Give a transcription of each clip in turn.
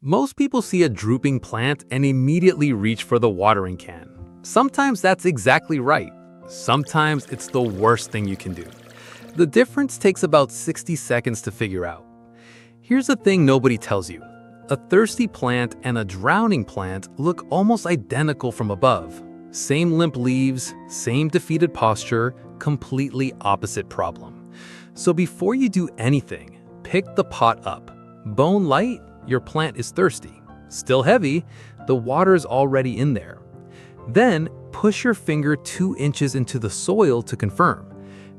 Most people see a drooping plant and immediately reach for the watering can. Sometimes that's exactly right. Sometimes it's the worst thing you can do. The difference takes about 60 seconds to figure out. Here's the thing nobody tells you. A thirsty plant and a drowning plant look almost identical from above. Same limp leaves, same defeated posture, completely opposite problem. So before you do anything, pick the pot up. Bone light, your plant is thirsty. Still heavy, the water is already in there. Then push your finger 2 inches into the soil to confirm.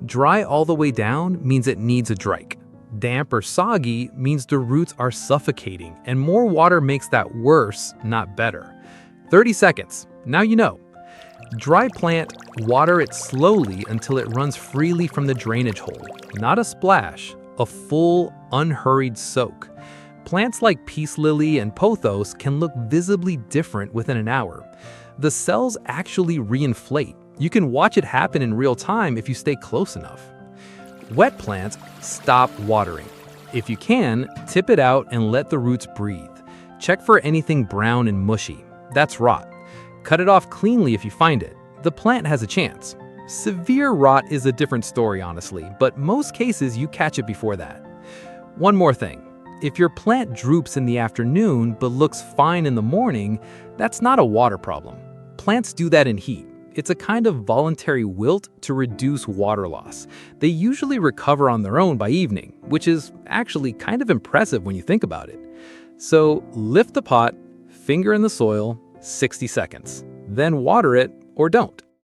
Dry all the way down means it needs a drike. Damp or soggy means the roots are suffocating, and more water makes that worse, not better. 30 seconds. Now you know. Dry plant, water it slowly until it runs freely from the drainage hole. Not a splash, a full, unhurried soak. Plants like peace lily and pothos can look visibly different within an hour. The cells actually reinflate. You can watch it happen in real time if you stay close enough. Wet plants, stop watering. If you can, tip it out and let the roots breathe. Check for anything brown and mushy. That's rot. Cut it off cleanly if you find it. The plant has a chance. Severe rot is a different story, honestly, but most cases you catch it before that. One more thing. If your plant droops in the afternoon but looks fine in the morning, that's not a water problem. Plants do that in heat. It's a kind of voluntary wilt to reduce water loss. They usually recover on their own by evening, which is actually kind of impressive when you think about it. So lift the pot, finger in the soil, 60 seconds. Then water it or don't.